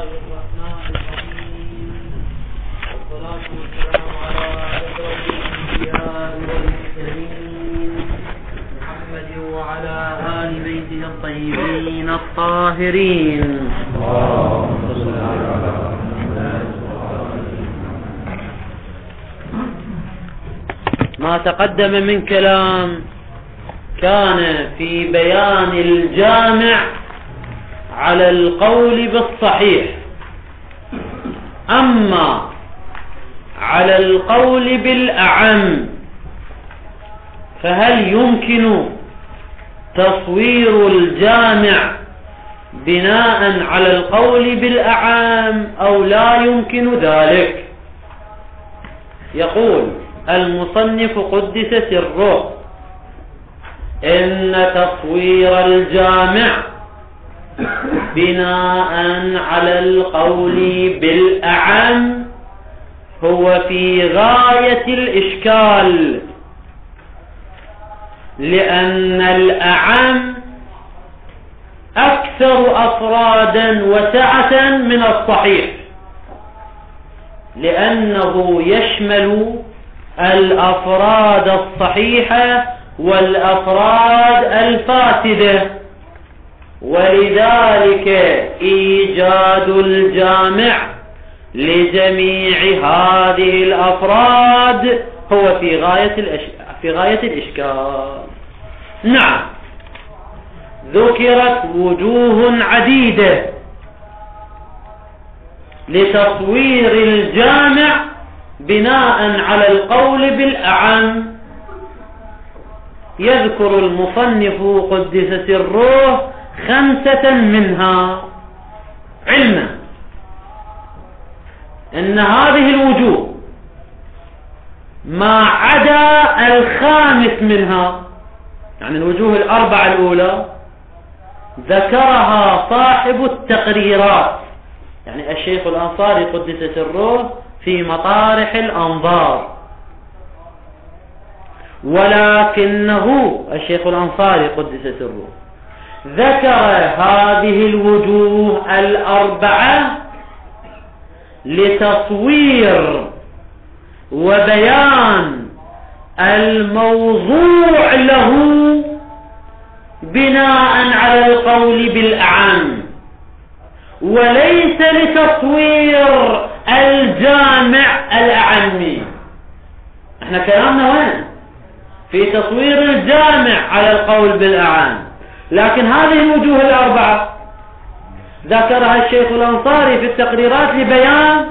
الله الرحمن الرحيم، والصلاة والسلام على أشرف الأنبياء والمرسلين محمد وعلى آل بيته الطيبين الطاهرين. ما تقدم من كلام كان في بيان الجامع على القول بالصحيح، أما على القول بالأعم فهل يمكن تصوير الجامع بناء على القول بالأعم أو لا يمكن ذلك؟ يقول المصنف قدس سره: إن تصوير الجامع بناء على القول بالأعم هو في غاية الإشكال، لأن الأعم أكثر أفرادا وسعة من الصحيح، لأنه يشمل الأفراد الصحيحة والأفراد الفاسدة، ولذلك إيجاد الجامع لجميع هذه الأفراد هو في غاية الإشكال. نعم، ذكرت وجوه عديدة لتصوير الجامع بناء على القول بالأعم. يذكر المصنف قدس سره 5 منها، علما ان هذه الوجوه ما عدا الخامس منها، يعني الوجوه الأربعة الأولى ذكرها صاحب التقريرات، يعني الشيخ الأنصاري قدس سره في مطارح الأنظار، ولكنه الشيخ الأنصاري قدس سره ذكر هذه الوجوه الأربعة لتصوير وبيان الموضوع له بناء على القول بالأعم، وليس لتصوير الجامع الأعمي. احنا كلامنا وين؟ في تصوير الجامع على القول بالأعم، لكن هذه الوجوه الأربعة ذكرها الشيخ الأنصاري في التقريرات لبيان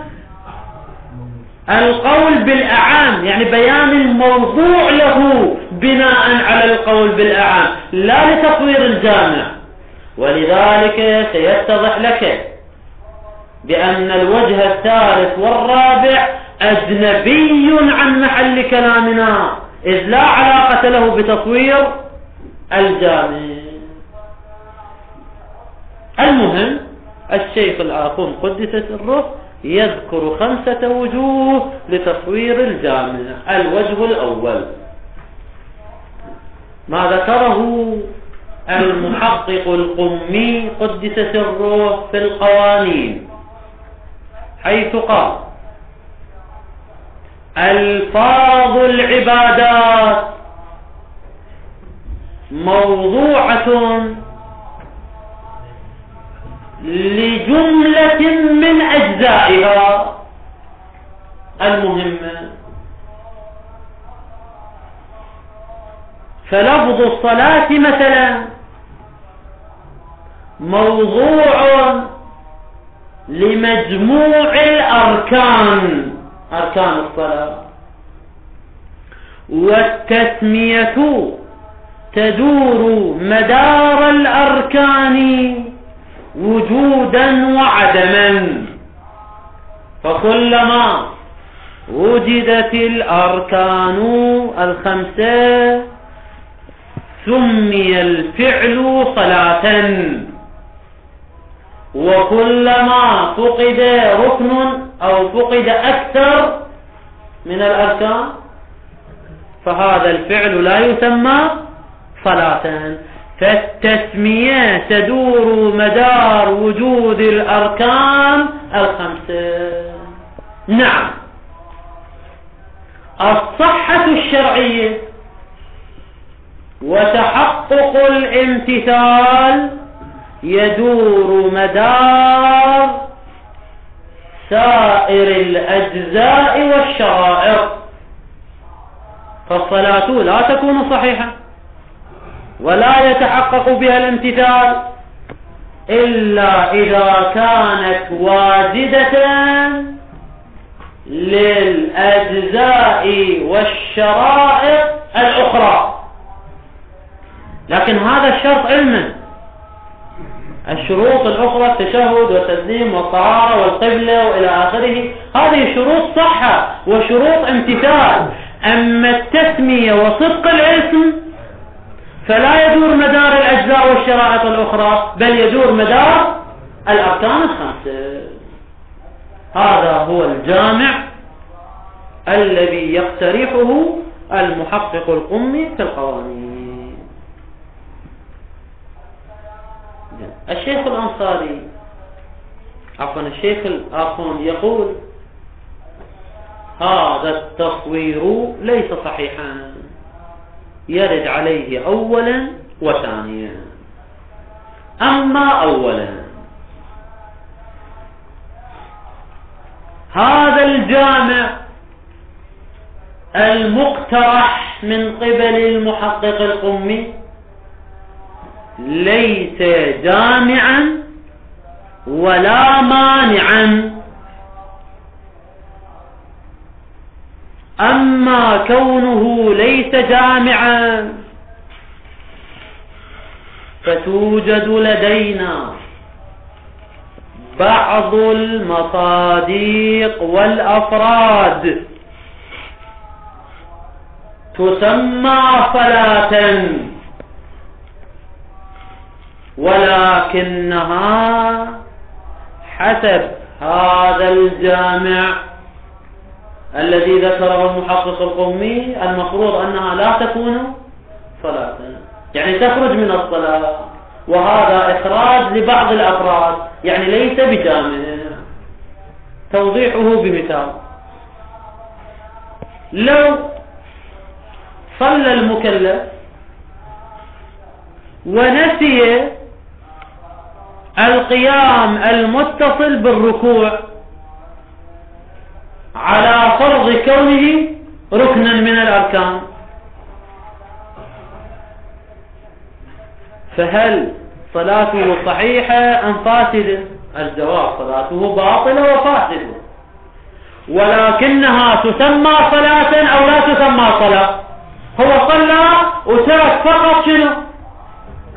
القول بالأعم، يعني بيان الموضوع له بناء على القول بالأعم، لا لتصوير الجامع. ولذلك سيتضح لك بأن الوجه الثالث والرابع أجنبي عن محل كلامنا، إذ لا علاقة له بتصوير الجامع. المهم الشيخ الآخون قدس سره يذكر 5 وجوه لتصوير الجامع. الوجه الأول ما ذكره المحقق القمي قدس سره في القوانين، حيث قال: ألفاظ العبادات موضوعة لجملة من أجزائها المهمة، فلفظ الصلاة مثلا موضوع لمجموع الأركان، أركان الصلاة، والتسمية تدور مدار الأركان وجودا وعدما، فكلما وجدت الأركان 5 سمي الفعل صلاة، وكلما فقد ركن أو فقد أكثر من الأركان فهذا الفعل لا يسمى صلاة. فالتسمية تدور مدار وجود الأركان الخمسة. نعم، الصحة الشرعية وتحقق الامتثال يدور مدار سائر الأجزاء والشرائع. فالصلاة لا تكون صحيحة ولا يتحقق بها الامتثال إلا إذا كانت واجدة للأجزاء والشرائع الأخرى. لكن هذا الشرط علما. الشروط الأخرى التشهد والتسليم والطهارة والقبلة وإلى آخره هذه شروط صحة وشروط امتثال. أما التسمية وصدق الاسم فلا يدور مدار الأجزاء والشرائط الأخرى بل يدور مدار الأركان الخمسة. هذا هو الجامع الذي يقترحه المحقق القمي في القوانين. الشيخ الأنصاري الشيخ الآخون يقول هذا التصوير ليس صحيحا، يرد عليه أولا وثانيا. أما أولا، هذا الجامع المقترح من قبل المحقق القمي ليس جامعا ولا مانعا. أما كونه ليس جامعا فتوجد لدينا بعض المصادق والأفراد تسمى صلاة، ولكنها حسب هذا الجامع الذي ذكره المحقق القومي المفروض أنها لا تكون صلاة، يعني تخرج من الصلاة، وهذا إخراج لبعض الأفراد، يعني ليس بجامع. توضيحه بمثال: لو صلى المكلف ونسي القيام المتصل بالركوع على فرض كونه ركنا من الأركان، فهل صلاته صحيحة أم فاسدة؟ الجواب: صلاته باطلة وفاسدة، ولكنها تسمى صلاة أو لا تسمى صلاة. هو صلى وترك فقط شنو؟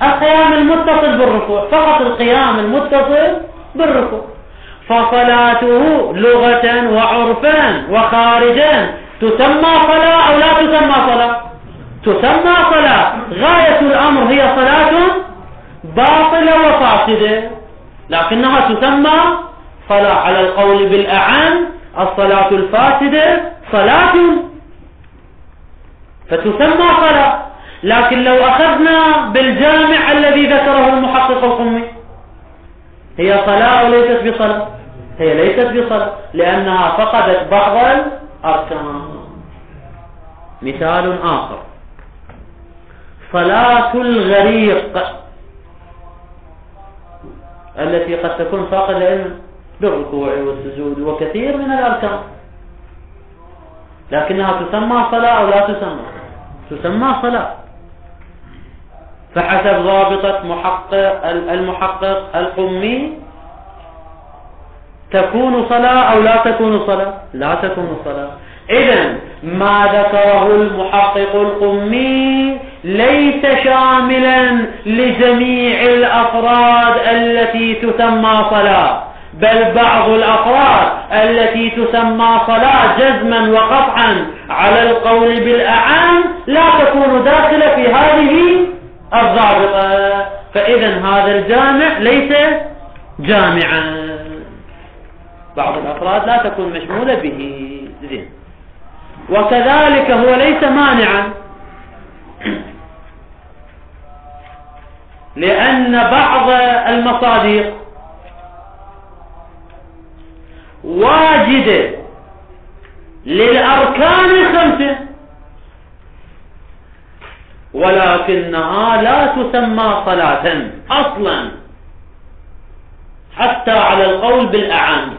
القيام المتصل بالركوع، فقط القيام المتصل بالركوع، فصلاته لغة وعرفا وخارجا تسمى صلاة أو لا تسمى صلاة؟ تسمى صلاة. غاية الأمر هي صلاة باطلة وفاسدة، لكنها تسمى صلاة. على القول بالأعم الصلاة الفاسدة صلاة، فتسمى صلاة. لكن لو أخذنا بالجامع الذي ذكره المحقق القمي، هي صلاة وليست بصلاة؟ هي ليست بصلاة لأنها فقدت بعض الأركان. مثال آخر: صلاة الغريق التي قد تكون فاقدة بالركوع والسجود وكثير من الأركان، لكنها تسمى صلاة أو لا تسمى؟ تسمى صلاة. فحسب ضابطة المحقق القمي تكون صلاة أو لا تكون صلاة؟ لا تكون صلاة. إذن ما ذكره المحقق القمي ليس شاملا لجميع الأفراد التي تسمى صلاة، بل بعض الأفراد التي تسمى صلاة جزما وقطعا على القول بالأعم لا تكون داخلة في هذه الضابطة. فإذن هذا الجامع ليس جامعا، بعض الأفراد لا تكون مشمولة به. زين. وكذلك هو ليس مانعا. لأن بعض المصادق واجدة للأركان الخمسة ولكنها لا تسمى صلاة أصلا حتى على القول بالأعاني.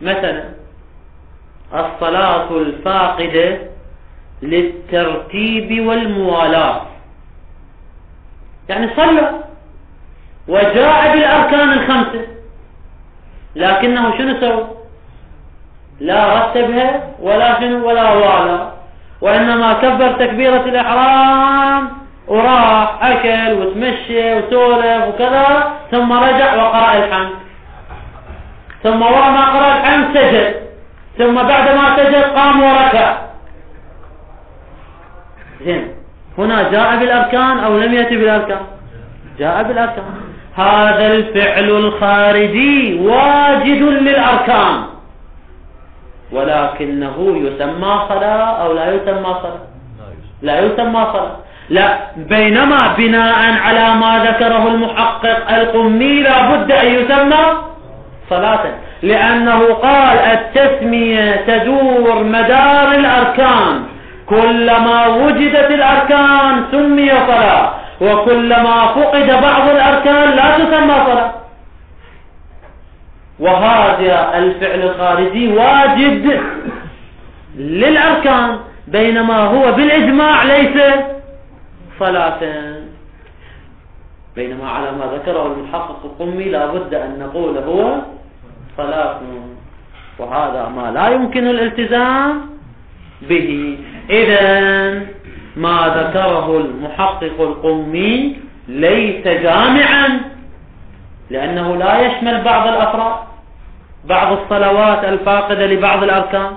مثلا الصلاة الفاقدة للترتيب والموالاة، يعني صلى وجاء بالأركان الخمسة لكنه شنو سوى؟ لا رتبها ولا شنو ولا والى، وإنما كبر تكبيرة الإحرام وراح أكل وتمشي وسولف وكذا، ثم رجع وقرأ الحمد، ثم ورا ما قرأ الحمد سجد، ثم بعد ما سجد قام وركع. زين، هنا جاء بالأركان أو لم يأتي بالأركان؟ جاء بالأركان. هذا الفعل الخارجي واجد للأركان ولكنه يسمى صلاة أو لا يسمى صلاة؟ لا يسمى صلاة. لا، بينما بناء على ما ذكره المحقق القمي لا بد أن يسمى صلاة، لأنه قال التسمية تدور مدار الأركان، كلما وجدت الأركان سمي صلاة، وكلما فقد بعض الأركان لا تسمى صلاة. وهذا الفعل الخارجي واجد للأركان بينما هو بالإجماع ليس صلاة، بينما على ما ذكره المحقق القمي لا بد أن نقول هو صلاة، وهذا ما لا يمكن الالتزام به. إذن ما ذكره المحقق القمي ليس جامعا، لأنه لا يشمل بعض الأفراد، بعض الصلوات الفاقدة لبعض الأركان،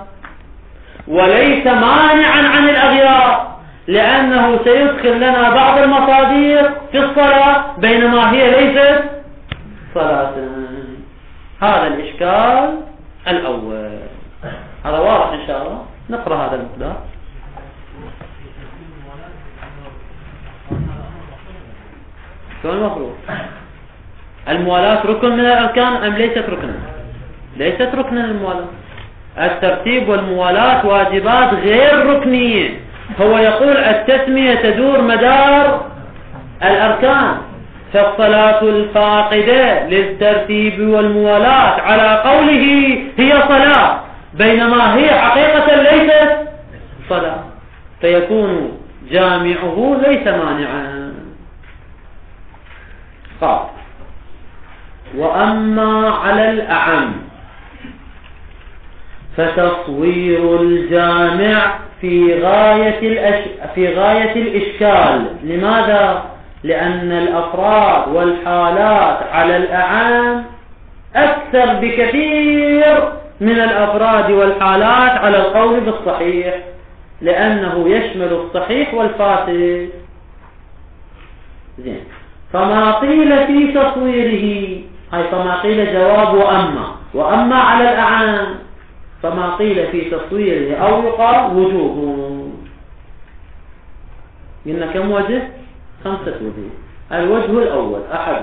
وليس مانعا عن الأغيار، لأنه سيدخل لنا بعض المصادر في الصلاة بينما هي ليست صلاة. هذا الإشكال الأول، هذا واضح إن شاء الله. نقرأ هذا المقدار. شو المفروض؟ الموالاة ركن من الأركان أم ليست ركنا؟ ليست ركنا الموالاة. الترتيب والموالاة واجبات غير ركنية. هو يقول التسمية تدور مدار الأركان، فالصلاة الفاقدة للترتيب والموالاة على قوله هي صلاة بينما هي حقيقة ليست صلاة، فيكون جامعه ليس مانعا. قال وأما على الأعم فتصوير الجامع في غاية الإشكال. لماذا؟ لأن الأفراد والحالات على الأعم أكثر بكثير من الأفراد والحالات على القول بالصحيح، لأنه يشمل الصحيح والفاسد. زين، فما قيل في تصويره، هاي فما قيل جواب وأما على الأعام فما قيل في تصويره أو يقال وجوه. قلنا كم وجه؟ 5 وجوه. الوجه الأول أحد،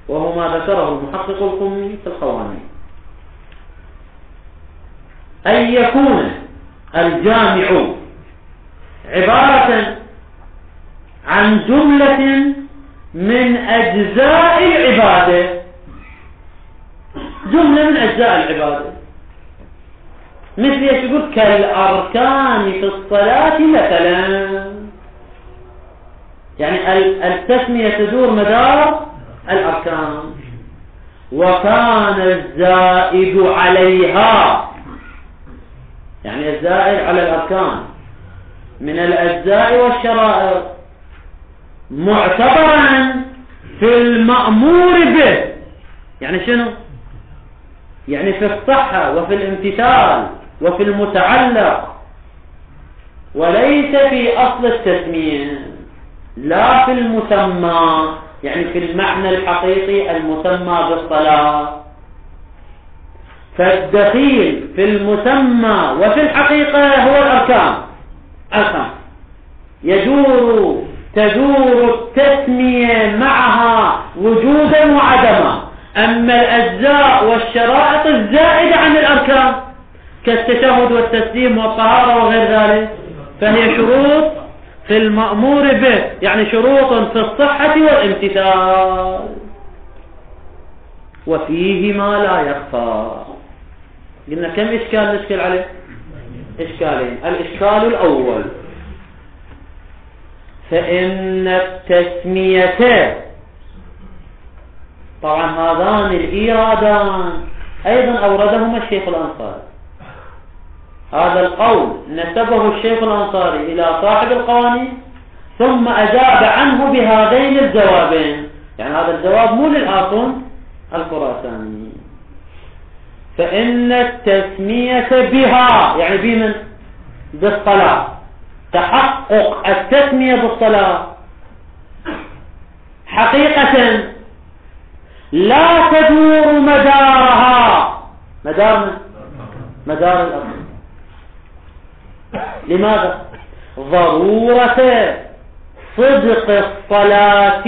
وهو ما ذكره المحقق القمي في القوانين، أن يكون الجامع عبارة عن جملة من أجزاء العبادة، جملة من أجزاء العبادة، مثل يقول كالأركان في الصلاة مثلا، يعني التسمية تدور مدار الأركان. وكان الزائد عليها، يعني الزائد على الأركان من الأجزاء والشرائع معتبرا في المأمور به. يعني شنو؟ يعني في الصحة وفي الامتثال وفي المتعلق، وليس في أصل التسمية، لا في المسمى، يعني في المعنى الحقيقي المسمى بالصلاة. فالدخيل في المسمى وفي الحقيقة هو الأركان الخمس، يدور تدور التسمية معها وجودا وعدما. أما الأجزاء والشرائط الزائدة عن الأركان كالتشهد والتسليم والطهارة وغير ذلك فهي شروط في المأمور به، يعني شروط في الصحة والامتثال. وفيه ما لا يخفى. قلنا كم إشكال نشكل عليه؟ إشكالين. الإشكال الأول فإن التسمية، طبعا هذان الإيرادان أيضا أوردهما الشيخ الأنصاري. هذا القول نسبه الشيخ الأنصاري إلى صاحب القوانين ثم أجاب عنه بهذين الجوابين. يعني هذا الجواب مو للآخون الخراساني. فإن التسمية بها يعني بمن؟ بالصلاة، تحقق التسمية بالصلاة حقيقة لا تدور مدارها مدار الأصل. لماذا؟ ضرورة صدق الصلاة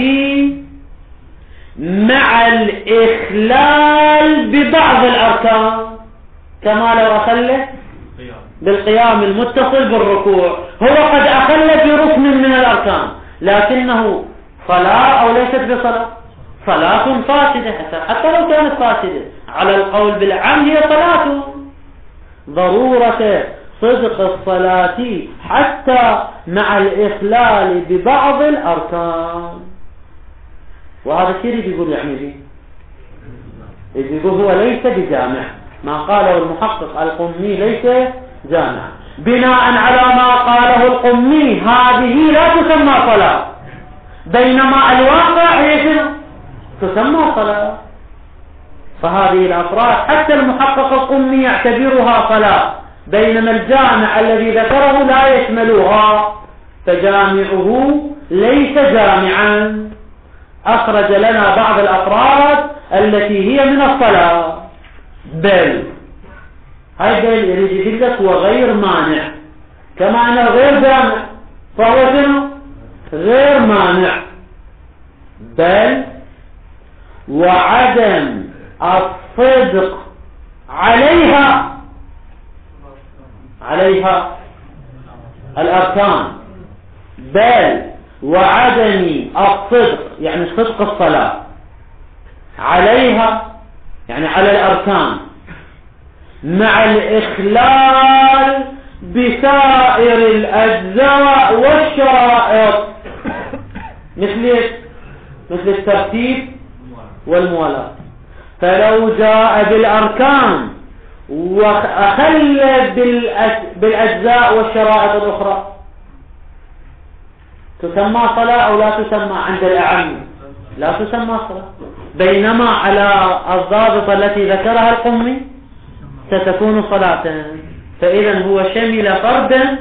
مع الإخلال ببعض الأركان، كما لو أخل بالقيام المتصل بالركوع. هو قد أخل بركن من الأركان لكنه صلاة أو ليست بصلاة؟ صلاة فاسدة حتى لو كانت فاسدة على القول بالعام هي صلاة. ضرورة صدق الصلاة حتى مع الإخلال ببعض الأركان. وهذا الشيء يقول يعني يقول هو ليس بجامع، ما قاله المحقق القمي ليس جامع. بناء على ما قاله القمي هذه لا تسمى صلاة، بينما الواقع هي تسمى صلاة. فهذه الأفراد حتى المحقق القمي يعتبرها صلاة، بينما الجامع الذي ذكره لا يشملها، فجامعه ليس جامعا. أخرج لنا بعض الأفراد التي هي من الصلاة. بل هاي بل يريد لك وغير مانع، كما أنه غير جامع فهو شنو؟ غير مانع. بل وعدم الصدق عليها الأركان، بل وعدم الصدق يعني صدق الصلاة عليها يعني على الأركان مع الإخلال بسائر الأجزاء والشرائط مثل الترتيب والموالاة. فلو جاء بالأركان وأخل بالأجزاء والشرائط الأخرى تسمى صلاة أو لا تسمى؟ عند الأعم لا تسمى صلاة، بينما على الضابطة التي ذكرها القمي ستكون صلاة. فإذا هو شمل فردا،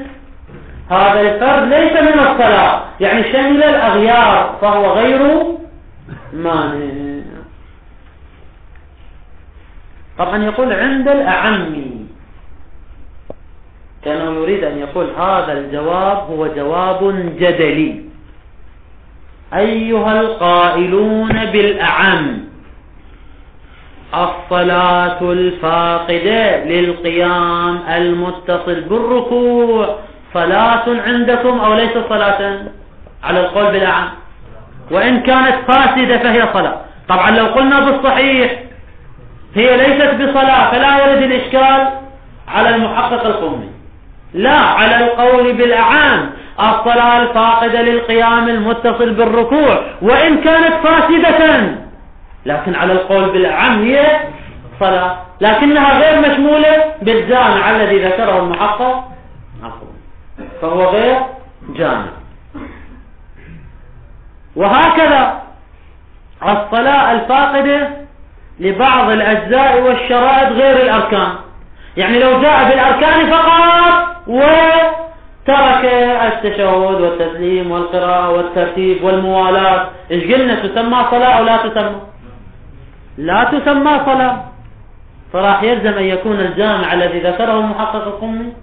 هذا الفرد ليس من الصلاة، يعني شمل الأغيار فهو غير مانع. طبعا يقول عند الأعم، كانه يريد أن يقول هذا الجواب هو جواب جدلي. أيها القائلون بالأعم، الصلاة الفاقدة للقيام المتصل بالركوع صلاة عندكم أو ليس صلاة؟ على القول بالأعم، وإن كانت فاسدة فهي صلاة. طبعا لو قلنا بالصحيح هي ليست بصلاة فلا يرد الإشكال على المحقق القمي. لا، على القول بالأعام الصلاة الفاقدة للقيام المتصل بالركوع وإن كانت فاسدة، لكن على القول بالأعام هي صلاة، لكنها غير مشمولة بالجامع الذي ذكره المحقق، فهو غير جامع. وهكذا الصلاة الفاقدة لبعض الأجزاء والشرائط غير الأركان، يعني لو جاء بالأركان فقط وترك التشهد والتسليم والقراءة والترتيب والموالاة، إيش قلنا؟ تسمى صلاة أو لا تسمى؟ لا تسمى صلاة. فراح يلزم أن يكون الجامع الذي ذكره المحقق القمي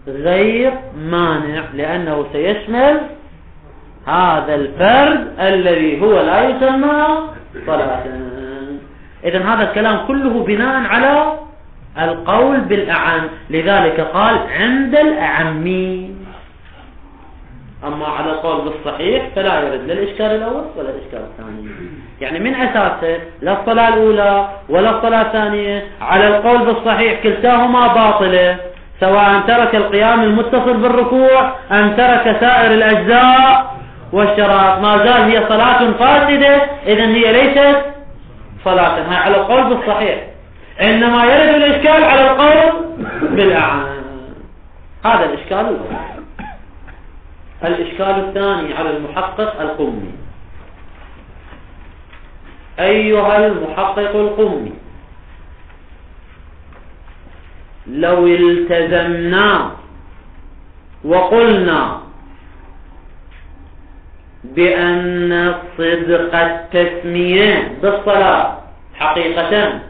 غير مانع، لأنه سيشمل هذا الفرد الذي هو لا يسمى صلاة. إذن هذا الكلام كله بناء على القول بالأعم، لذلك قال عند الأعمين. أما على القول بالصحيح فلا يرد لا الإشكال الأول ولا الإشكال الثاني. يعني من أساسه لا الصلاة الأولى ولا الصلاة الثانية على القول بالصحيح كلتاهما باطلة، سواء ترك القيام المتصل بالركوع أم ترك سائر الأجزاء والشرائط، ما زال هي صلاة فاسدة، إذن هي ليست صلاة. هاي على القول بالصحيح، إنما يرد الإشكال على القول بالأعم. هذا الإشكال الأول. الإشكال الثاني على المحقق القمي. أيها المحقق القمي، لو التزمنا وقلنا بأن صدق التسمية بالصلاة حقيقة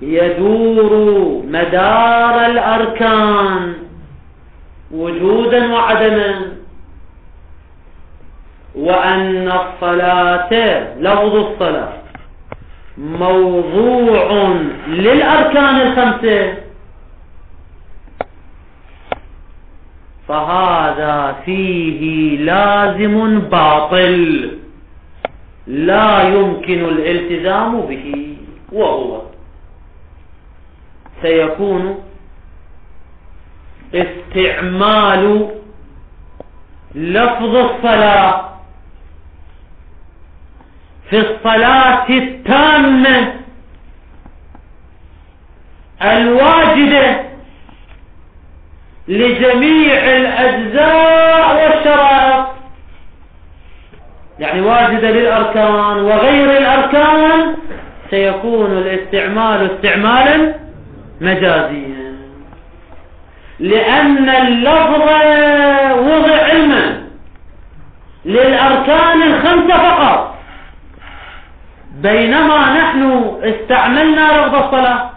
يدور مدار الأركان وجودا وعدما، وأن الصلاة لفظ الصلاة موضوع للأركان الخمسة، فهذا فيه لازم باطل لا يمكن الالتزام به، وهو سيكون استعمال لفظ الصلاة في الصلاة التامة الواجبة لجميع الأجزاء والشرائط، يعني واجبة للأركان وغير الأركان، سيكون الاستعمال استعمالا مجازيا، لأن اللفظ وضع علما للأركان الخمسة فقط، بينما نحن استعملنا لفظ الصلاة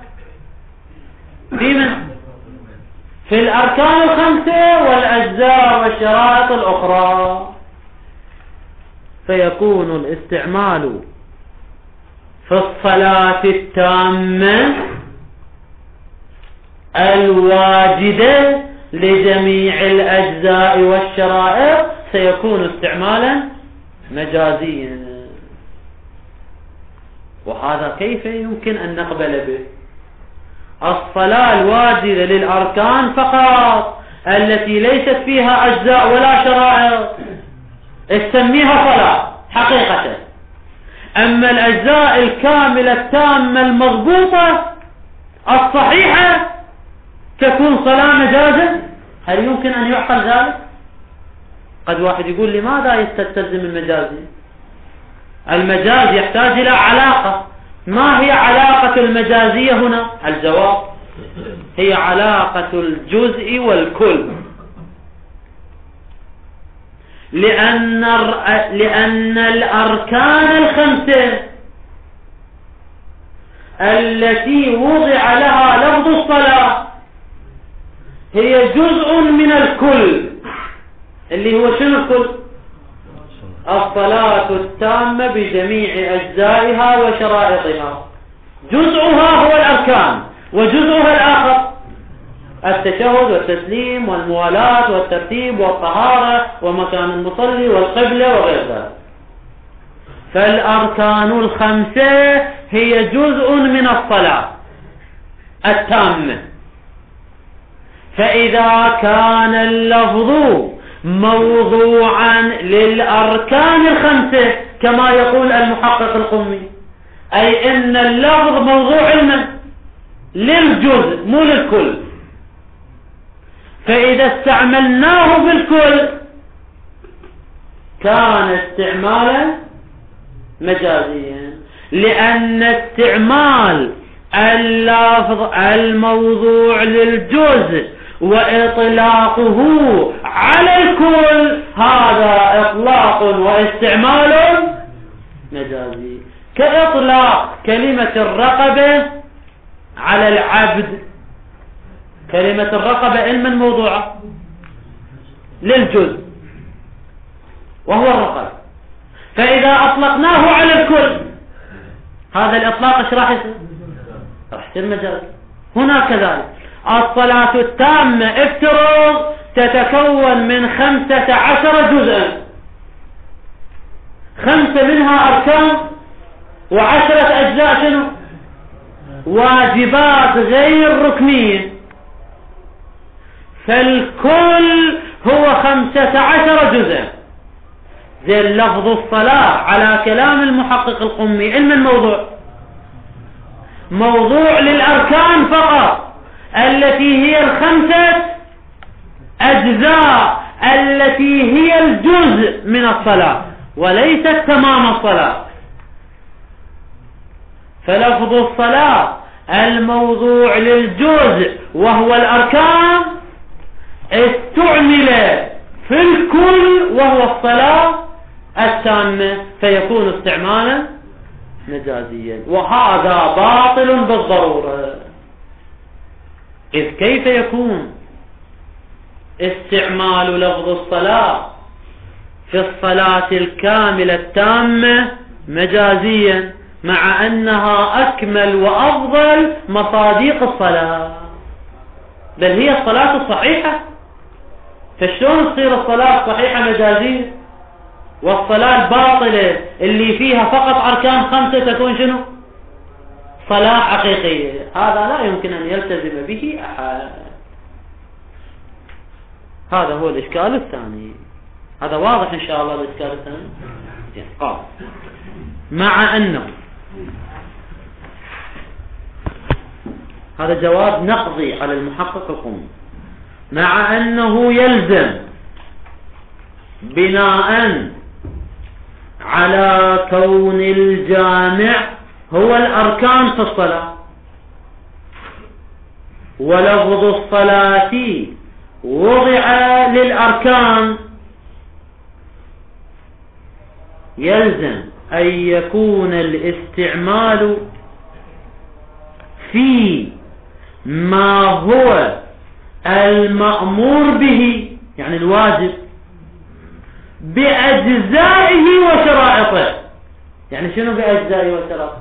في الأركان الخمسة والأجزاء والشرائط الأخرى، فيكون الاستعمال في الصلاة التامة الواجدة لجميع الأجزاء والشرائط سيكون استعمالا مجازيا. وهذا كيف يمكن أن نقبل به؟ الصلاة الواجدة للأركان فقط التي ليست فيها أجزاء ولا شرائط استسميها صلاة حقيقة، أما الأجزاء الكاملة التامة المضبوطة الصحيحة تكون صلاة مجازا. هل يمكن أن يعقل ذلك؟ قد واحد يقول لماذا يستلزم المجازي؟ المجاز يحتاج إلى علاقة. ما هي علاقة المجازية هنا؟ الجواب هي علاقة الجزء والكل، لأن الأركان الخمسة التي وضع لها لفظ الصلاة هي جزء من الكل، اللي هو شنو الكل؟ الصلاة التامة بجميع أجزائها وشرائطها. جزءها هو الأركان، وجزءها الآخر التشهد والتسليم والموالاة والترتيب والطهارة ومكان المصلي والقبلة وغير ذلك. فالأركان الخمسة هي جزء من الصلاة التامة. فإذا كان اللفظ موضوعا للأركان الخمسة كما يقول المحقق القمي، أي إن اللفظ موضوع علما للجزء مو للكل، فإذا استعملناه بالكل كان استعمالا مجازيا، لأن استعمال اللفظ الموضوع للجزء وإطلاقه على الكل هذا إطلاق واستعمال مجازي، كإطلاق كلمة الرقبة على العبد. كلمة الرقبة علما موضوعة للجزء، وهو الرقم. فإذا أطلقناه على الكل هذا الإطلاق ايش راح يصير؟ راح يصير مجاز. هنا كذلك الصلاة التامة افترض تتكون من 15 جزءا، 5 منها أركان و10 أجزاء شنو؟ واجبات غير ركنية. فالكل هو 15 جزءا. زي لفظ الصلاة على كلام المحقق القمي علم الموضوع موضوع للأركان فقط التي هي 5 أجزاء التي هي الجزء من الصلاة وليست تمام الصلاة. فلفظ الصلاة الموضوع للجزء وهو الأركان استعمل في الكل وهو الصلاة التامة فيكون استعمالا مجازيا، وهذا باطل بالضرورة. إذ كيف يكون استعمال لفظ الصلاة في الصلاة الكاملة التامة مجازيا مع أنها أكمل وأفضل مصادق الصلاة، بل هي الصلاة الصحيحة؟ فشلون تصير الصلاة الصحيحة مجازية والصلاة الباطلة اللي فيها فقط أركان 5 تكون شنو؟ صلاة حقيقية؟ هذا لا يمكن أن يلتزم به أحد. هذا هو الإشكال الثاني. هذا واضح إن شاء الله الإشكال الثاني. قال مع أنه هذا جواب نقضي على المحقق القمي، مع أنه يلزم بناء على كون الجامع هو الأركان في الصلاة، ولفظ الصلاة وضع للأركان، يلزم أن يكون الاستعمال في ما هو المأمور به يعني الواجب بأجزائه وشرائطه. يعني شنو بأجزائه وشرائطه؟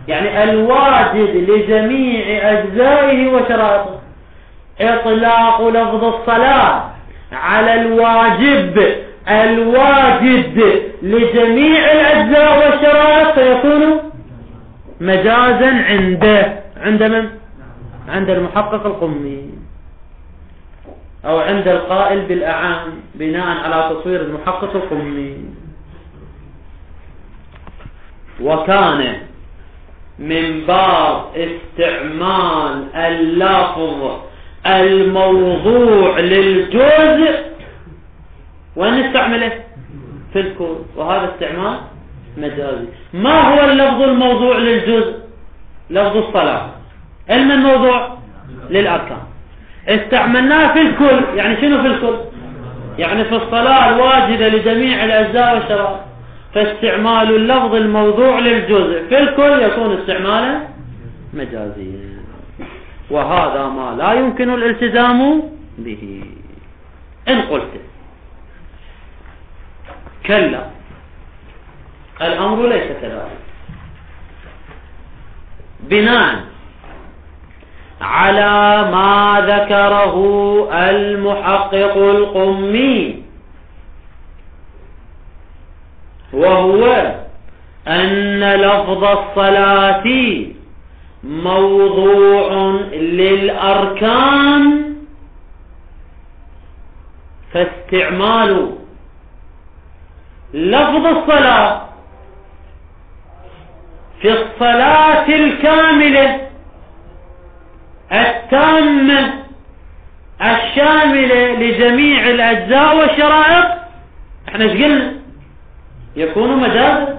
يعني الواجب لجميع أجزائه وشرائطه. إطلاق لفظ الصلاة على الواجب لجميع الأجزاء والشرائط فيكون مجازا عند من؟ عند المحقق القمي أو عند القائل بالأعان بناء على تصوير المحقق القمي. وكان من باب استعمال اللفظ الموضوع للجزء وين نستعمله؟ في الكل، وهذا استعمال مجازي. ما هو اللفظ الموضوع للجزء؟ لفظ الصلاة. علم الموضوع للأركان استعملناه في الكل. يعني شنو في الكل؟ يعني في الصلاة الواجبة لجميع الأجزاء والشرائط. فاستعمال اللفظ الموضوع للجزء في الكل يكون استعمالا مجازيا، وهذا ما لا يمكن الالتزام به. إن قلت كلا الأمر ليس كذلك، بناء على ما ذكره المحقق القمي، وهو أن لفظ الصلاة موضوع للأركان، فاستعمال لفظ الصلاة في الصلاة الكاملة التامة الشاملة لجميع الأجزاء والشرائط احنا ايش قلنا؟ يكون مجازا.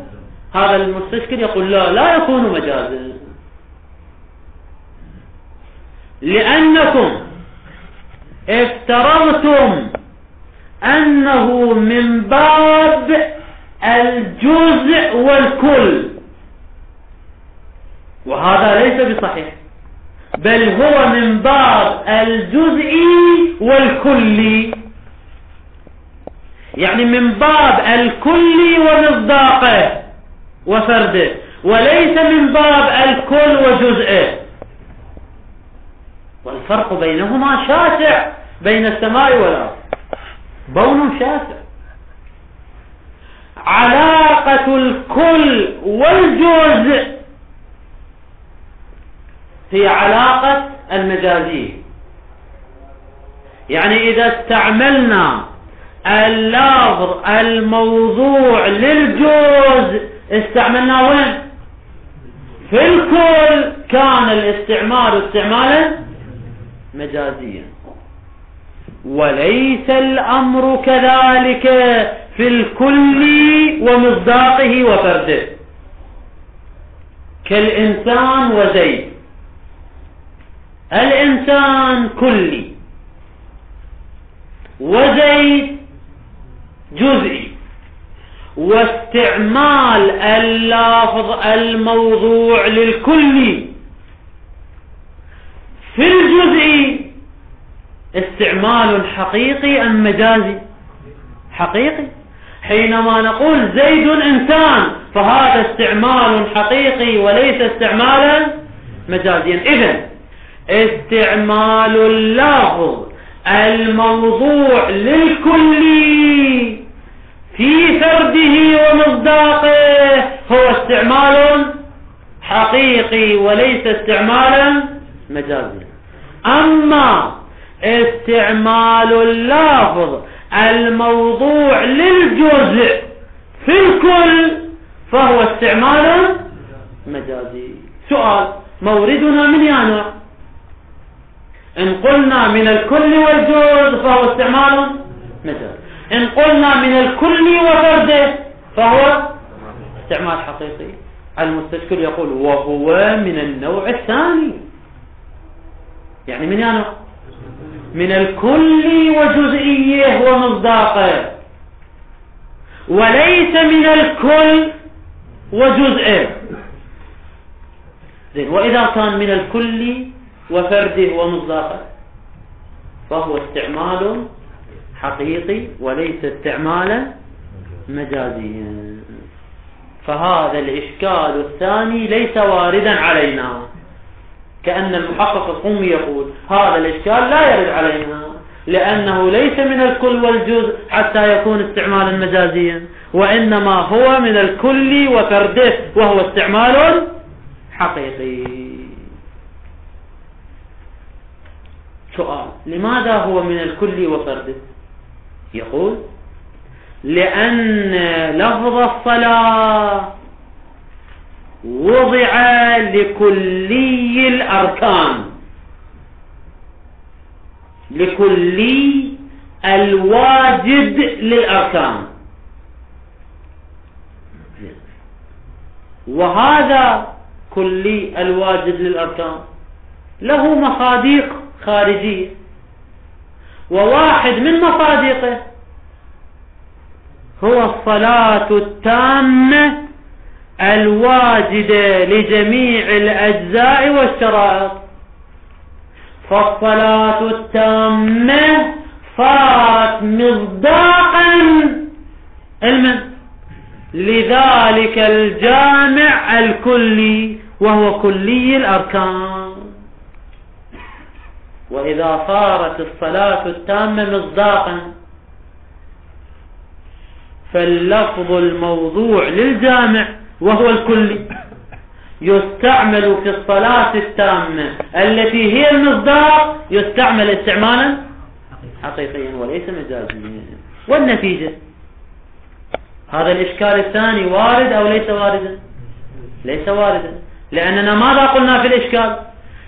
هذا المستشكل يقول لا يكون مجازا، لأنكم افترضتم أنه من باب الجزء والكل، وهذا ليس بصحيح، بل هو من باب الجزء والكل. يعني من باب الكل ومصداقه وفرده، وليس من باب الكل وجزئه. والفرق بينهما شاسع، بين السماء والأرض بون شاسع. علاقة الكل والجزء هي علاقة المجازية. يعني إذا استعملنا اللفظ الموضوع للجزء استعملنا وين؟ في الكل، كان الاستعمال استعمالا مجازيا. وليس الأمر كذلك في الكل ومصداقه وفرده، كالإنسان وزيد. الإنسان كلي وزيد جزئي، واستعمال اللفظ الموضوع للكل في الجزئي استعمال حقيقي أم مجازي؟ حقيقي. حينما نقول زيد إنسان فهذا استعمال حقيقي وليس استعمالا مجازيا. إذن استعمال اللفظ الموضوع للكل في فرده ومصداقه هو استعمال حقيقي وليس استعمالا مجازيا. أما استعمال اللفظ الموضوع للجزء في الكل فهو استعمال مجازي. سؤال: موردنا من يانع؟ إن قلنا من الكل والجزء فهو استعمال مجازي، إن قلنا من الكل وفرده فهو استعمال حقيقي. المستشكل يقول وهو من النوع الثاني. يعني من يانع؟ من الكل وجزئيه ومصداقه، وليس من الكل وجزئه. زين، وإذا كان من الكل وفرده ومصداقه فهو استعمال حقيقي وليس استعمالا مجازيا. فهذا الإشكال الثاني ليس واردا علينا، كأن المحقق القمي يقول هذا الإشكال لا يرد علينا لأنه ليس من الكل والجزء حتى يكون استعمالا مجازيا، وإنما هو من الكل وفرده وهو استعمال حقيقي. سؤال: لماذا هو من الكل وفرده؟ يقول لأن لفظ الصلاة وضع لكلي الأركان، لكلي الواجب للأركان، وهذا كلي الواجب للأركان له مصادق خارجية، وواحد من مصادقه هو الصلاة التامة الواجدة لجميع الأجزاء والشرائط. فالصلاة التامة صارت مصداقا لذلك الجامع الكلي وهو كلي الأركان. وإذا صارت الصلاة التامة مصداقا فاللفظ الموضوع للجامع وهو الكلي يستعمل في الصلاة التامة التي هي المصداق، يستعمل استعمالا حقيقيا وليس مجازيا. والنتيجة هذا الإشكال الثاني وارد أو ليس واردا؟ ليس واردا، لأننا ماذا قلنا في الإشكال؟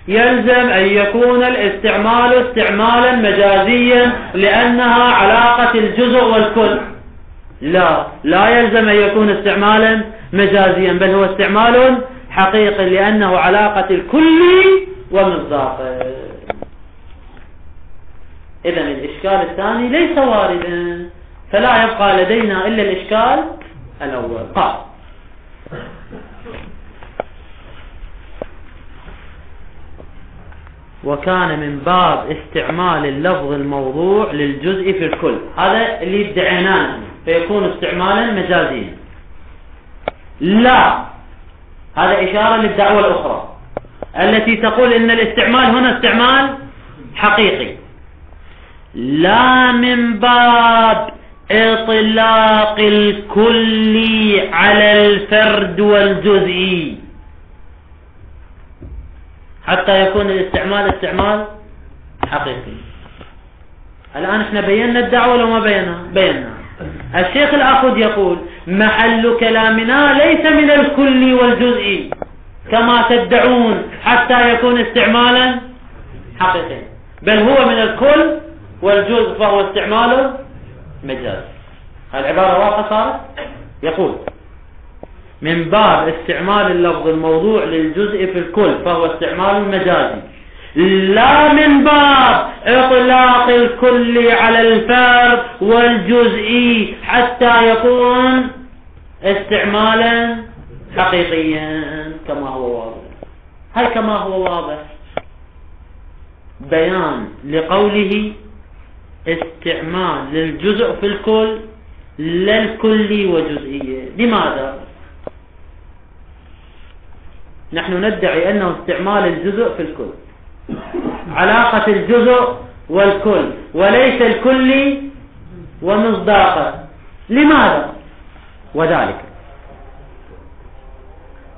يلزم أن يكون الاستعمال استعمالا مجازيا لأنها علاقة الجزء والكل. لا يلزم أن يكون استعمالا مجازيا، بل هو استعمال حقيقي لأنه علاقة الكل ومصداقه. إذن الإشكال الثاني ليس واردا، فلا يبقى لدينا إلا الإشكال الأول. قال: وكان من باب استعمال اللفظ الموضوع للجزء في الكل، هذا اللي ادعيناه، فيكون استعمالا مجازيا. لا، هذا إشارة للدعوة الأخرى التي تقول إن الاستعمال هنا استعمال حقيقي. لا من باب إطلاق الكل على الفرد والجزئي، حتى يكون الاستعمال استعمال حقيقي. الآن احنا بينا الدعوة لو ما بينا. الشيخ العقود يقول محل كلامنا ليس من الكل والجزئي كما تدعون حتى يكون استعمالا حقيقيا، بل هو من الكل والجزء فهو استعمال مجاز. العبارة واضحة صارت. يقول من باب استعمال اللفظ الموضوع للجزء في الكل فهو استعمال مجازي، لا من باب إطلاق الكل على الفرد والجزئي حتى يكون استعمالا حقيقيا كما هو واضح. هل كما هو واضح بيان لقوله استعمال للجزء في الكل لا الكلي وجزئية؟ لماذا؟ نحن ندعي أنه استعمال الجزء في الكل، علاقة الجزء والكل وليس الكلي ومصداقه. لماذا؟ وذلك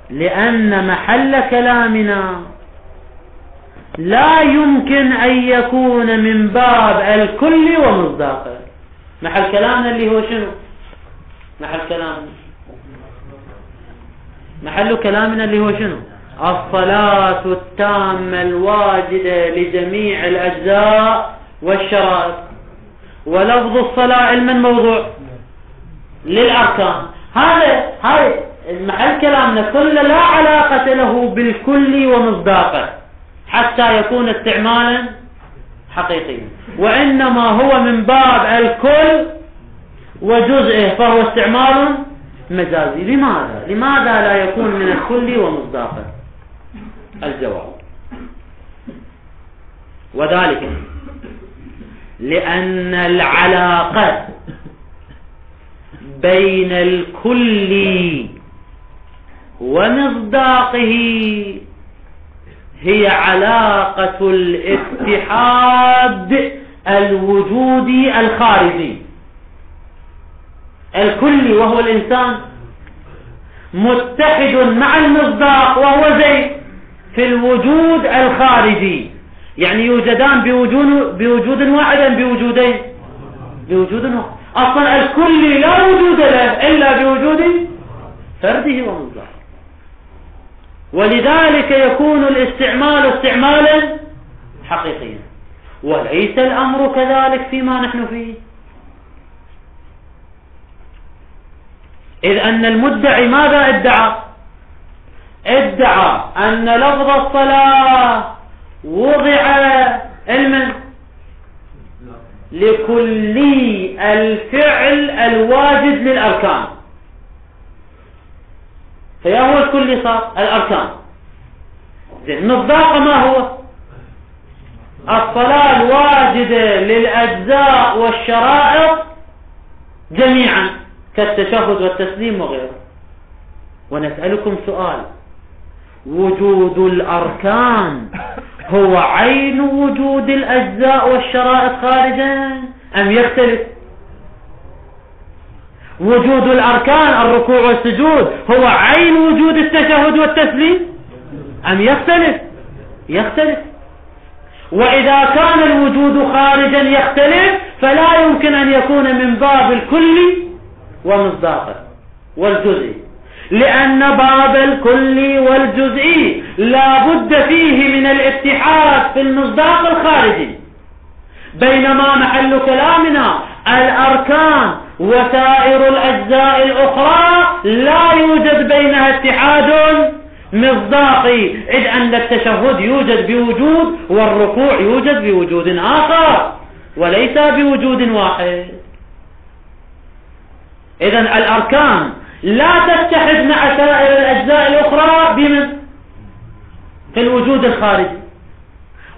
لأن محل كلامنا لا يمكن أن يكون من باب الكل ومصداقه. محل كلامنا اللي هو شنو؟ محل كلامنا اللي هو شنو؟ الصلاة التامة الواجدة لجميع الأجزاء والشرائط، ولفظ الصلاة علما موضوع للأركان. هذا محل كلامنا كله لا علاقة له بالكل ومصداقه حتى يكون استعمالا حقيقيا، وإنما هو من باب الكل وجزئه فهو استعمال مجازي. لماذا لا يكون من الكل ومصداقه؟ الجواب وذلك لأن العلاقة بين الكل ومصداقه هي علاقة الاتحاد الوجودي الخارجي. الكل وهو الإنسان متحد مع المصداق وهو زيد في الوجود الخارجي، يعني يوجدان بوجود واحد بوجودين بوجود واحد. أصلا الكل لا وجود له إلا بوجود فرده ومصداقه، ولذلك يكون الاستعمال استعمالا حقيقيا، وليس الأمر كذلك فيما نحن فيه. إذ أن المدعي ماذا ادعى أن لفظ الصلاة وضع علما لكلي الفعل الواجد للأركان، فيا هو الكل صار الأركان. مصداق ما هو؟ الصلاة الواجدة للأجزاء والشرائط جميعا كالتشهد والتسليم وغيره. ونسألكم سؤال: وجود الأركان هو عين وجود الأجزاء والشرائط خارجا أم يختلف؟ وجود الأركان الركوع والسجود هو عين وجود التشهد والتسليم أم يختلف؟ وإذا كان الوجود خارجا يختلف فلا يمكن أن يكون من باب الكل ومصداقه والجزئي، لأن باب الكل والجزئي لا بد فيه من الاتحاد في المصداق الخارجي، بينما محل كلامنا الأركان وسائر الأجزاء الأخرى لا يوجد بينها اتحاد مصداقي، إذ أن التشهد يوجد بوجود والركوع يوجد بوجود آخر وليس بوجود واحد. إذن الأركان لا تتحد مع سائر الأجزاء الأخرى في الوجود الخارجي،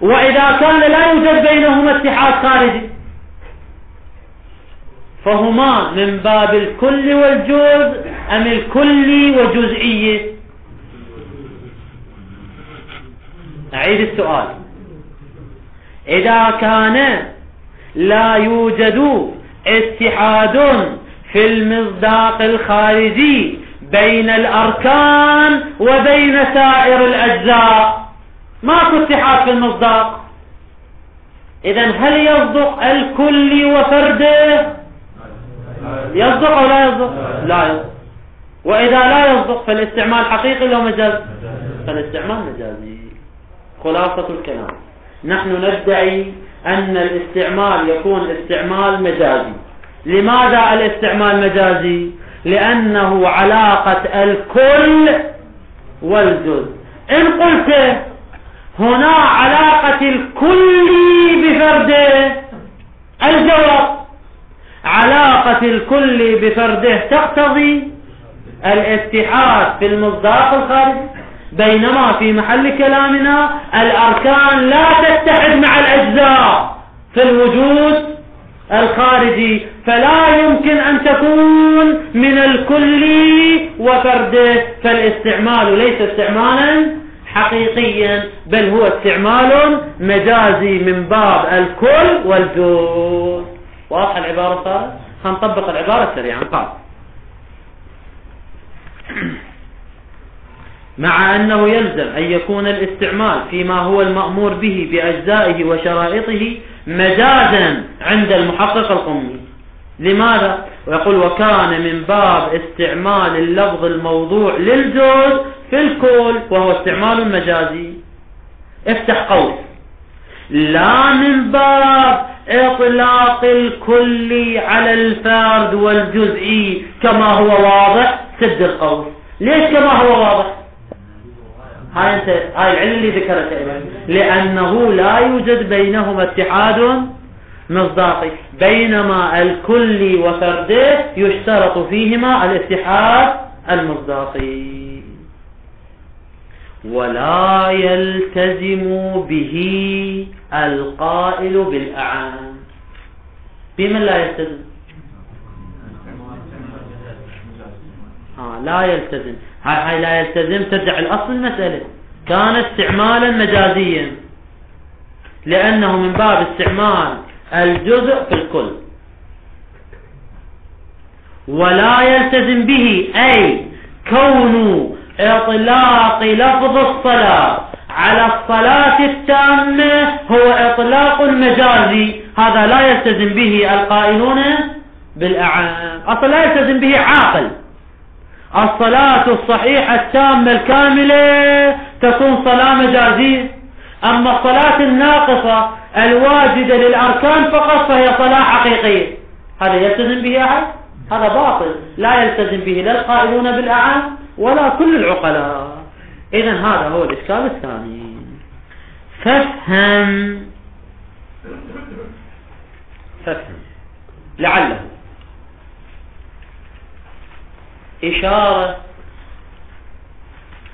وإذا كان لا يوجد بينهما اتحاد خارجي فهما من باب الكل والجزء أم الكل وجزئية؟ أعيد السؤال. إذا كان لا يوجد اتحاد في المصداق الخارجي بين الأركان وبين سائر الأجزاء، ماكو اتحاد في المصداق، إذن هل يصدق الكل وفرده؟ يصدق أو لا يصدق؟ لا يصدق. وإذا لا يصدق فالاستعمال حقيقي أو مجازي؟ فالاستعمال مجازي. خلاصة الكلام، نحن ندعي أن الاستعمال يكون استعمال مجازي. لماذا الاستعمال مجازي؟ لأنه علاقة الكل والجزء. إن قلت هنا علاقة الكل بفرده، الجواب علاقة الكل بفرده تقتضي الاتحاد في المصداق الخارجي، بينما في محل كلامنا الأركان لا تتحد مع الأجزاء في الوجود الخارجي، فلا يمكن أن تكون من الكل وفرده. فالاستعمال ليس استعمالا حقيقيا، بل هو استعمال مجازي من باب الكل والجزء. واضح العبارة صارت؟ هنطبق العبارة سريعا. قال مع أنه يلزم أن يكون الاستعمال فيما هو المأمور به بأجزائه وشرائطه مجازا عند المحقق القمي. لماذا؟ ويقول وكان من باب استعمال اللفظ الموضوع للجزء في الكل وهو استعمال مجازي. افتح قوس. لا من باب اطلاق الكل على الفرد والجزئي كما هو واضح. سد القوس. ليش كما هو واضح؟ هاي العلة اللي ذكرتها، لأنه لا يوجد بينهما اتحاد مصداقي، بينما الكل وفرده يشترط فيهما الاتحاد المصداقي. ولا يلتزم به القائل بالأعام. بمن لا يلتزم؟ لا يلتزم. هاي لا يلتزم ترجع الأصل المسألة، كان استعمالا مجازيا لأنه من باب استعمال الجزء في الكل. ولا يلتزم به أي كون إطلاق لفظ الصلاة على الصلاة التامة هو إطلاق مجازي، هذا لا يلتزم به القائلون بالأعام. أصلا لا يلتزم به عاقل. الصلاة الصحيحة التامة الكاملة تكون صلاة مجازية، أما الصلاة الناقصة الواجدة للأركان فقط فهي صلاة حقيقية. هذا يلتزم به أحد؟ هذا باطل، لا يلتزم به لا القائلون بالأعام ولا كل العقلاء. إذن هذا هو الإشكال الثاني. فافهم لعله إشارة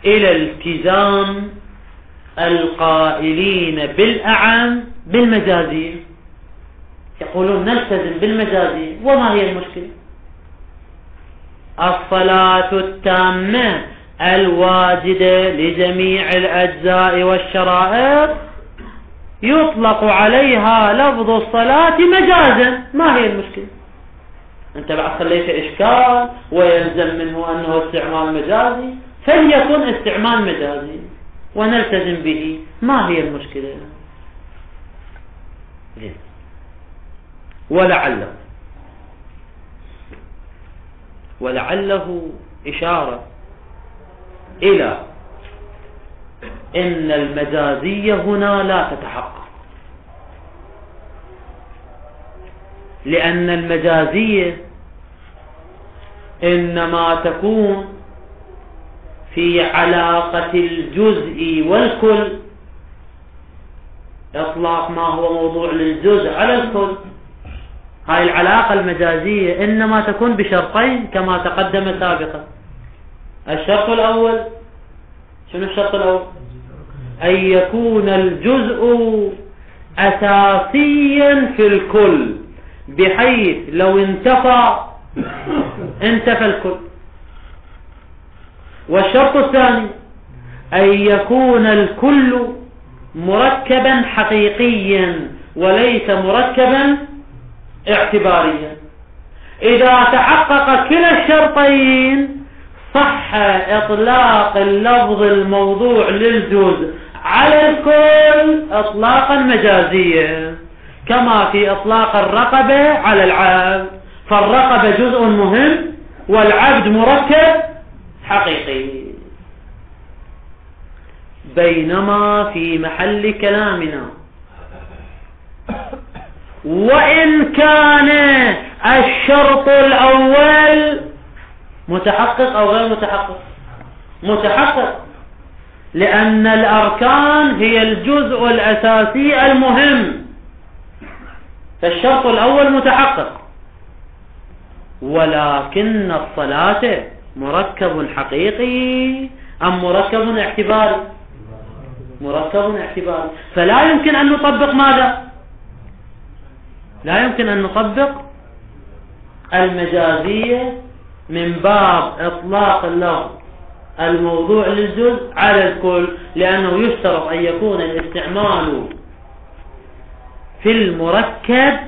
إلى التزام القائلين بالأعم بالمجازي. يقولون نلتزم بالمجازي، وما هي المشكلة؟ الصلاة التامة الواجدة لجميع الأجزاء والشرائط يطلق عليها لفظ الصلاة مجازا، ما هي المشكلة؟ أنت بعد خليت إشكال ويلزم منه أنه استعمال مجازي، فليكن استعمال مجازي ونلتزم به، ما هي المشكلة؟ ولعله إشارة إلى إن المجازية هنا لا تتحقق، لأن المجازية إنما تكون في علاقة الجزء والكل، إطلاق ما هو موضوع للجزء على الكل. هاي العلاقة المجازية إنما تكون بشرطين كما تقدم سابقا. الشرط الأول، شنو الشرط الأول؟ أن يكون الجزء أساسيا في الكل، بحيث لو انتفى الكل. والشرط الثاني أن يكون الكل مركبا حقيقيا وليس مركبا اعتباريا. إذا تحقق كلا الشرطين صح إطلاق اللفظ الموضوع للجزء على الكل إطلاقا مجازيا، كما في إطلاق الرقبة على العبد، فالرقبة جزء مهم والعبد مركب حقيقي. بينما في محل كلامنا وإن كان الشرط الأول متحقق أو غير متحقق، متحقق، لأن الأركان هي الجزء الأساسي المهم، فالشرط الأول متحقق. ولكن الصلاة مركب حقيقي أم مركب اعتباري؟ مركب اعتباري. فلا يمكن أن نطبق ماذا؟ لا يمكن أن نطبق المجازية من باب إطلاق اللفظ الموضوع للجزء على الكل، لأنه يشترط أن يكون الاستعمال في المركب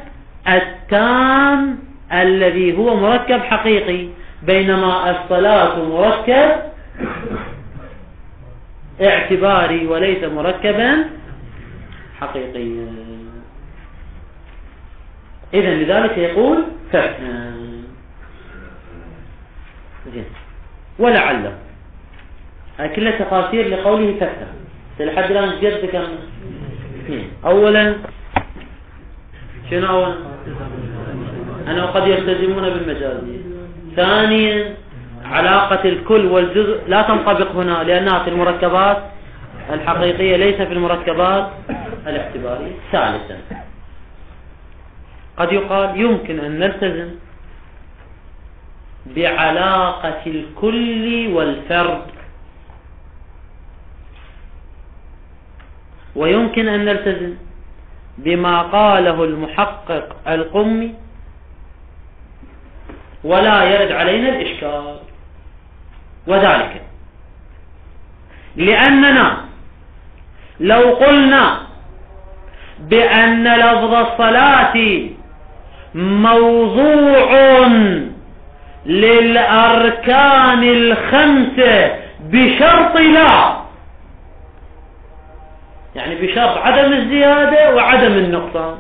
التام الذي هو مركب حقيقي، بينما الصلاة مركب اعتباري وليس مركبا حقيقيا. إذن لذلك يقول فهم. ولعله كل تفاسير لقوله فهم لحد الآن جد كم اثنين. أولا شنو أولا؟ أنه قد يلتزمون بالمجازي. ثانيا علاقة الكل والجزء لا تنطبق هنا لأنها في المركبات الحقيقية ليس في المركبات الاعتبارية. ثالثا قد يقال يمكن أن نلتزم بعلاقة الكل والفرد، ويمكن أن نلتزم بما قاله المحقق القمي ولا يرد علينا الإشكال، وذلك لأننا لو قلنا بأن لفظ الصلاة موضوع للأركان الخمسة بشرط لا، يعني بشرط عدم الزيادة وعدم النقصان،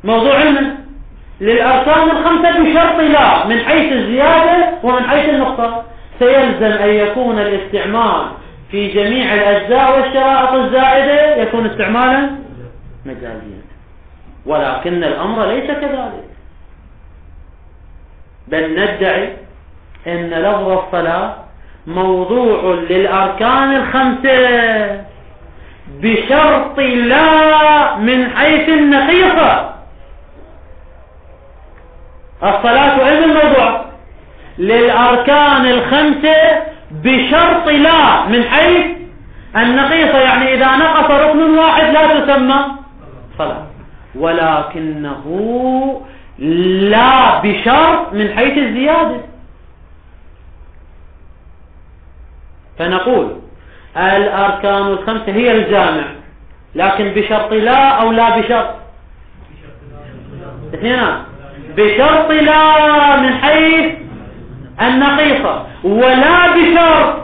موضوع للأركان الخمسة بشرط لا من حيث الزيادة ومن حيث النقصان، سيلزم أن يكون الاستعمال في جميع الأجزاء والشرائط الزائدة يكون استعمالا مجازيا. ولكن الأمر ليس كذلك، بل ندعي أن لفظ الصلاة موضوع للأركان الخمسة بشرط لا من حيث النقيصة. الصلاة إذن موضوع للأركان الخمسة بشرط لا من حيث النقيصة، يعني إذا نقص ركن واحد لا تسمى صلاة، ولكنه لا بشرط من حيث الزيادة. فنقول الأركان الخمسة هي الجامع، لكن بشرط لا أو لا بشرط اثنين، بشرط لا من حيث النقيصة ولا بشرط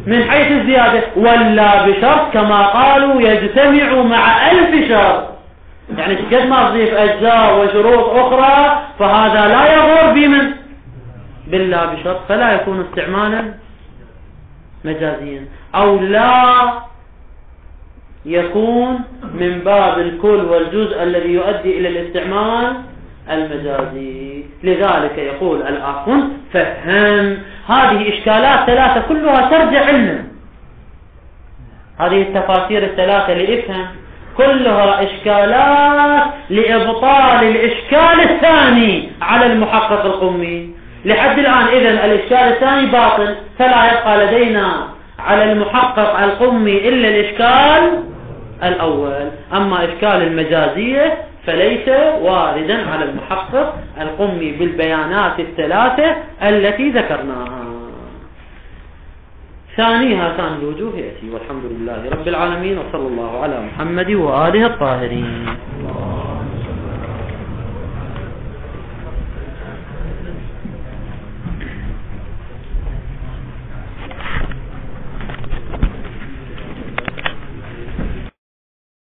من حيث الزيادة، ولا بشرط كما قالوا يجتمع مع 1000 شرط، يعني قد ما تضيف أجزاء وشروط أخرى فهذا لا يغور بمن بالله بشرط، فلا يكون استعمالا مجازيا، أو لا يكون من باب الكل والجزء الذي يؤدي إلى الاستعمال المجازي. لذلك يقول الآخر فهم. هذه إشكالات ثلاثة كلها ترجع لنا، هذه التفاسير الثلاثة لإفهم كلها إشكالات لإبطال الإشكال الثاني على المحقق القمي. لحد الآن إذن الإشكال الثاني باطل، فلا يبقى لدينا على المحقق القمي إلا الإشكال الأول. أما إشكال المجازية فليس واردا على المحقق القمي بالبيانات الثلاثة التي ذكرناها. ثانيها ثاني الوجوه يأتي. والحمد لله رب العالمين، وصلى الله على محمد وآله الطاهرين.